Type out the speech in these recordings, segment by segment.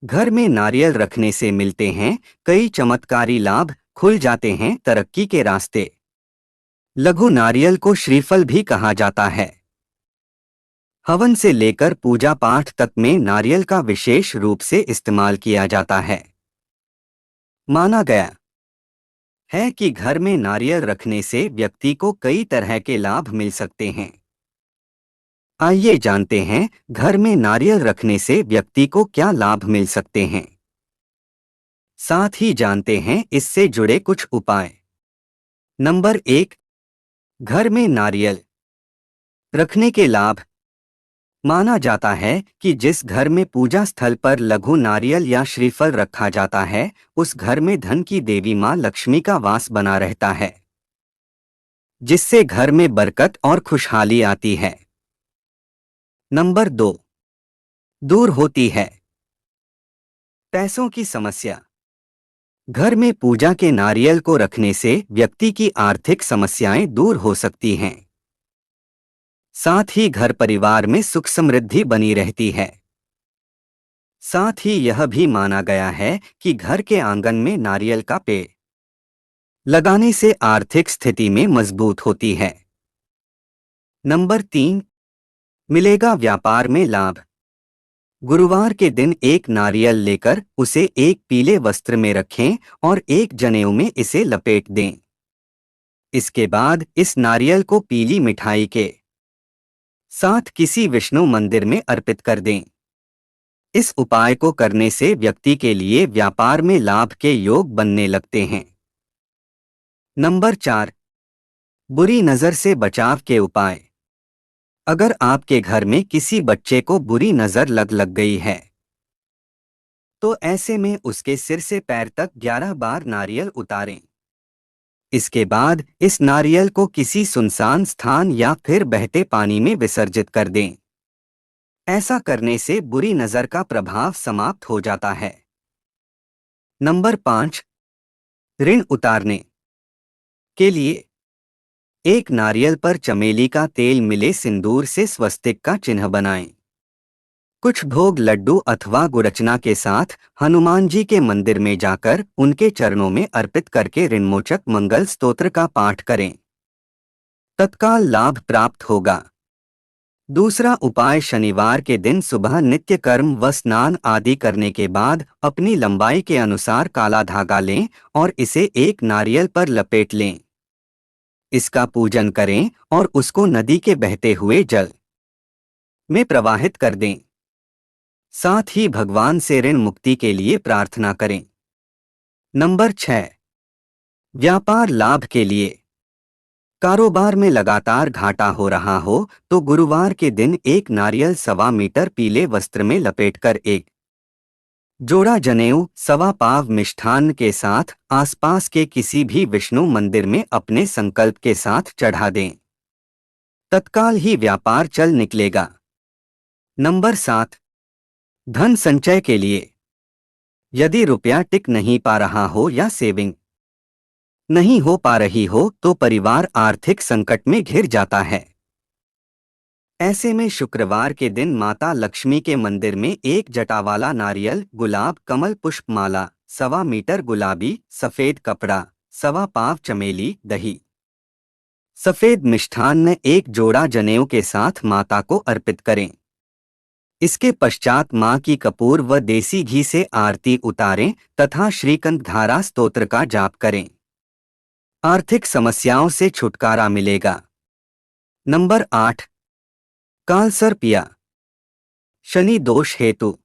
घर में नारियल रखने से मिलते हैं कई चमत्कारी लाभ, खुल जाते हैं तरक्की के रास्ते। लघु नारियल को श्रीफल भी कहा जाता है। हवन से लेकर पूजा पाठ तक में नारियल का विशेष रूप से इस्तेमाल किया जाता है। माना गया है कि घर में नारियल रखने से व्यक्ति को कई तरह के लाभ मिल सकते हैं। आइए जानते हैं घर में नारियल रखने से व्यक्ति को क्या लाभ मिल सकते हैं। साथ ही जानते हैं इससे जुड़े कुछ उपाय। नंबर 1, घर में नारियल रखने के लाभ। माना जाता है कि जिस घर में पूजा स्थल पर लघु नारियल या श्रीफल रखा जाता है, उस घर में धन की देवी मां लक्ष्मी का वास बना रहता है, जिससे घर में बरकत और खुशहाली आती है। नंबर 2, दूर होती है पैसों की समस्या। घर में पूजा के नारियल को रखने से व्यक्ति की आर्थिक समस्याएं दूर हो सकती हैं। साथ ही घर परिवार में सुख समृद्धि बनी रहती है। साथ ही यह भी माना गया है कि घर के आंगन में नारियल का पेड़ लगाने से आर्थिक स्थिति में मजबूत होती है। नंबर 3, मिलेगा व्यापार में लाभ। गुरुवार के दिन एक नारियल लेकर उसे एक पीले वस्त्र में रखें और एक जनेऊ में इसे लपेट दें। इसके बाद इस नारियल को पीली मिठाई के साथ किसी विष्णु मंदिर में अर्पित कर दें। इस उपाय को करने से व्यक्ति के लिए व्यापार में लाभ के योग बनने लगते हैं। नंबर 4, बुरी नजर से बचाव के उपाय। अगर आपके घर में किसी बच्चे को बुरी नजर लग गई है, तो ऐसे में उसके सिर से पैर तक 11 बार नारियल उतारें। इसके बाद इस नारियल को किसी सुनसान स्थान या फिर बहते पानी में विसर्जित कर दें। ऐसा करने से बुरी नजर का प्रभाव समाप्त हो जाता है। नंबर 5, ऋण उतारने के लिए एक नारियल पर चमेली का तेल मिले सिंदूर से स्वस्तिक का चिन्ह बनाएं। कुछ भोग लड्डू अथवा गुरचना के साथ हनुमान जी के मंदिर में जाकर उनके चरणों में अर्पित करके ऋणमोचक मंगल स्तोत्र का पाठ करें। तत्काल लाभ प्राप्त होगा। दूसरा उपाय, शनिवार के दिन सुबह नित्य कर्म व स्नान आदि करने के बाद अपनी लंबाई के अनुसार काला धागा लें और इसे एक नारियल पर लपेट लें। इसका पूजन करें और उसको नदी के बहते हुए जल में प्रवाहित कर दें। साथ ही भगवान से ऋण मुक्ति के लिए प्रार्थना करें। नंबर 6, व्यापार लाभ के लिए। कारोबार में लगातार घाटा हो रहा हो तो गुरुवार के दिन एक नारियल 1.25 मीटर पीले वस्त्र में लपेटकर एक जोड़ा जनेऊ 1.25 पाव मिष्ठान्न के साथ आसपास के किसी भी विष्णु मंदिर में अपने संकल्प के साथ चढ़ा दें। तत्काल ही व्यापार चल निकलेगा। नंबर 7, धन संचय के लिए। यदि रुपया टिक नहीं पा रहा हो या सेविंग नहीं हो पा रही हो तो परिवार आर्थिक संकट में घिर जाता है। ऐसे में शुक्रवार के दिन माता लक्ष्मी के मंदिर में एक जटा वाला नारियल, गुलाब, कमल पुष्प माला, 1.25 मीटर गुलाबी सफेद कपड़ा, 1.25 पाव चमेली, दही, सफेद मिष्ठान्न, एक जोड़ा जनेऊ के साथ माता को अर्पित करें। इसके पश्चात मां की कपूर व देसी घी से आरती उतारें तथा श्रीकंठ धारा स्तोत्र का जाप करें। आर्थिक समस्याओं से छुटकारा मिलेगा। नंबर 8, कालसर्प या शनि दोष हेतु।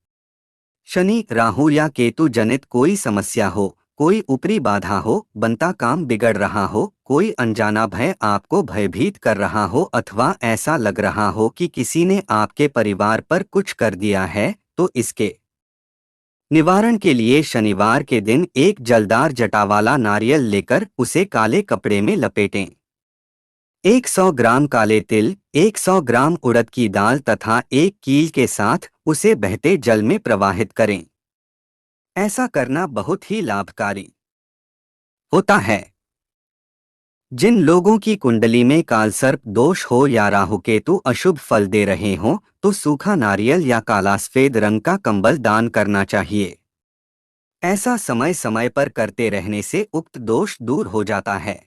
शनि, राहु या केतु जनित कोई समस्या हो, कोई ऊपरी बाधा हो, बनता काम बिगड़ रहा हो, कोई अनजाना भय आपको भयभीत कर रहा हो अथवा ऐसा लग रहा हो कि किसी ने आपके परिवार पर कुछ कर दिया है, तो इसके निवारण के लिए शनिवार के दिन एक जलदार जटा वाला नारियल लेकर उसे काले कपड़े में लपेटें। 100 ग्राम काले तिल, 100 ग्राम उड़द की दाल तथा एक कील के साथ उसे बहते जल में प्रवाहित करें। ऐसा करना बहुत ही लाभकारी होता है। जिन लोगों की कुंडली में कालसर्प दोष हो या राहुकेतु अशुभ फल दे रहे हों, तो सूखा नारियल या काला सफेद रंग का कंबल दान करना चाहिए। ऐसा समय समय पर करते रहने से उक्त दोष दूर हो जाता है।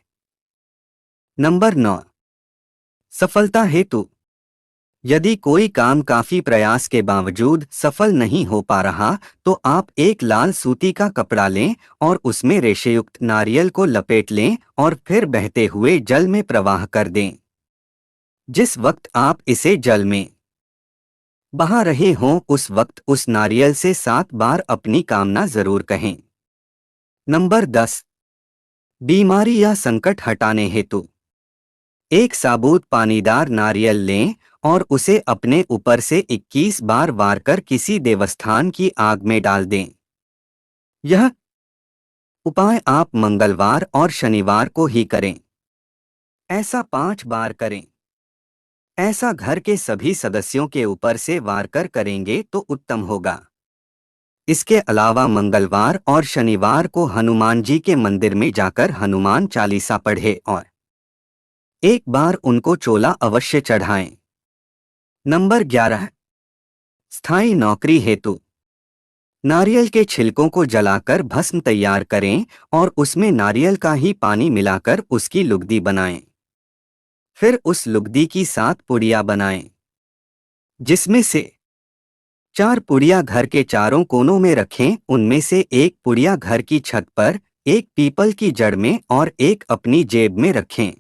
नंबर 9। सफलता हेतु। यदि कोई काम काफी प्रयास के बावजूद सफल नहीं हो पा रहा, तो आप एक लाल सूती का कपड़ा लें और उसमें रेशेयुक्त नारियल को लपेट लें और फिर बहते हुए जल में प्रवाह कर दें। जिस वक्त आप इसे जल में बहा रहे हों, उस वक्त उस नारियल से 7 बार अपनी कामना जरूर कहें। नंबर 10। बीमारी या संकट हटाने हेतु। एक साबुत पानीदार नारियल लें और उसे अपने ऊपर से 21 बार वार कर किसी देवस्थान की आग में डाल दें। यह उपाय आप मंगलवार और शनिवार को ही करें। ऐसा 5 बार करें। ऐसा घर के सभी सदस्यों के ऊपर से वार कर करेंगे तो उत्तम होगा। इसके अलावा मंगलवार और शनिवार को हनुमान जी के मंदिर में जाकर हनुमान चालीसा पढ़े और एक बार उनको चोला अवश्य चढ़ाएं। नंबर 11। स्थायी नौकरी हेतु। नारियल के छिलकों को जलाकर भस्म तैयार करें और उसमें नारियल का ही पानी मिलाकर उसकी लुगदी बनाएं। फिर उस लुगदी की 7 पुड़िया बनाएं, जिसमें से 4 पुड़िया घर के चारों कोनों में रखें। उनमें से एक पुड़िया घर की छत पर, एक पीपल की जड़ में और एक अपनी जेब में रखें।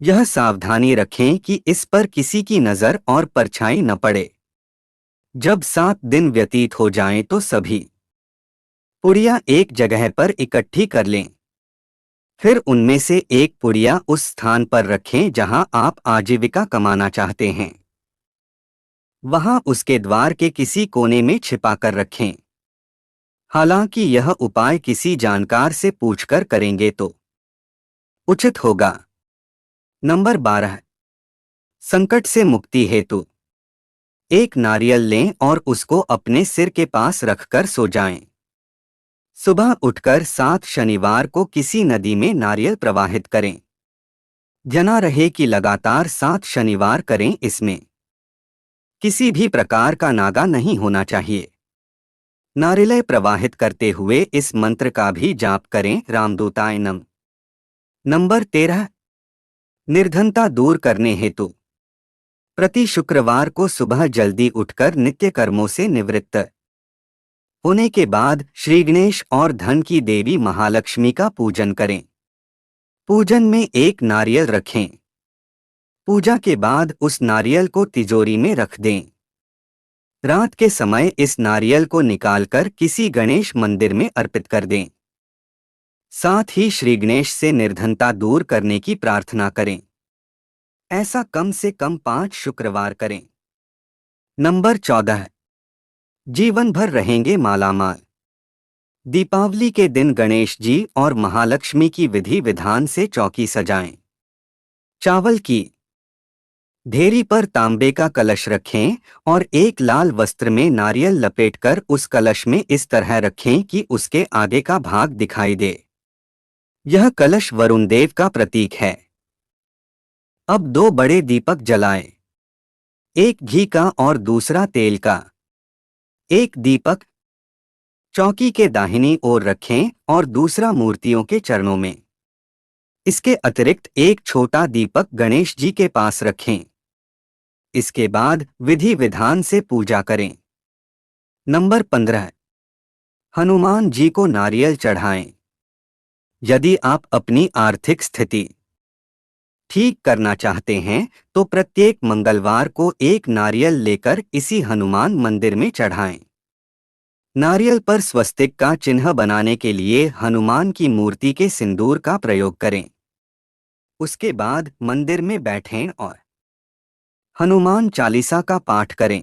यह सावधानी रखें कि इस पर किसी की नजर और परछाई न पड़े। जब 7 दिन व्यतीत हो जाएं तो सभी पुड़िया एक जगह पर इकट्ठी कर लें। फिर उनमें से एक पुड़िया उस स्थान पर रखें जहां आप आजीविका कमाना चाहते हैं। वहां उसके द्वार के किसी कोने में छिपा कर रखें। हालांकि यह उपाय किसी जानकार से पूछकर करेंगे तो उचित होगा। नंबर 12। संकट से मुक्ति हेतु। एक नारियल लें और उसको अपने सिर के पास रखकर सो जाएं। सुबह उठकर 7 शनिवार को किसी नदी में नारियल प्रवाहित करें। ध्यान रहे कि लगातार 7 शनिवार करें। इसमें किसी भी प्रकार का नागा नहीं होना चाहिए। नारियल प्रवाहित करते हुए इस मंत्र का भी जाप करें, रामदूताय नमः। नंबर 13। निर्धनता दूर करने हेतु। प्रति शुक्रवार को सुबह जल्दी उठकर नित्य कर्मों से निवृत्त होने के बाद श्री गणेश और धन की देवी महालक्ष्मी का पूजन करें। पूजन में एक नारियल रखें। पूजा के बाद उस नारियल को तिजोरी में रख दें। रात के समय इस नारियल को निकालकर किसी गणेश मंदिर में अर्पित कर दें। साथ ही श्री गणेश से निर्धनता दूर करने की प्रार्थना करें। ऐसा कम से कम 5 शुक्रवार करें। नंबर 14। जीवन भर रहेंगे मालामाल। दीपावली के दिन गणेश जी और महालक्ष्मी की विधि विधान से चौकी सजाएं। चावल की ढेरी पर तांबे का कलश रखें और एक लाल वस्त्र में नारियल लपेटकर उस कलश में इस तरह रखें कि उसके आगे का भाग दिखाई दे। यह कलश वरुण देव का प्रतीक है। अब 2 बड़े दीपक जलाएं। एक घी का और दूसरा तेल का। एक दीपक चौकी के दाहिनी ओर रखें और दूसरा मूर्तियों के चरणों में। इसके अतिरिक्त एक छोटा दीपक गणेश जी के पास रखें। इसके बाद विधि विधान से पूजा करें। नंबर 15। हनुमान जी को नारियल चढ़ाएं। यदि आप अपनी आर्थिक स्थिति ठीक करना चाहते हैं तो प्रत्येक मंगलवार को एक नारियल लेकर इसी हनुमान मंदिर में चढ़ाएं। नारियल पर स्वस्तिक का चिन्ह बनाने के लिए हनुमान की मूर्ति के सिंदूर का प्रयोग करें। उसके बाद मंदिर में बैठें और हनुमान चालीसा का पाठ करें।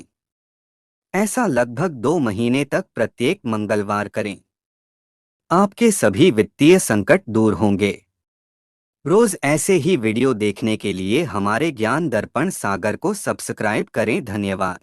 ऐसा लगभग 2 महीने तक प्रत्येक मंगलवार करें। आपके सभी वित्तीय संकट दूर होंगे। रोज ऐसे ही वीडियो देखने के लिए हमारे ज्ञान दर्पण सागर को सब्सक्राइब करें। धन्यवाद।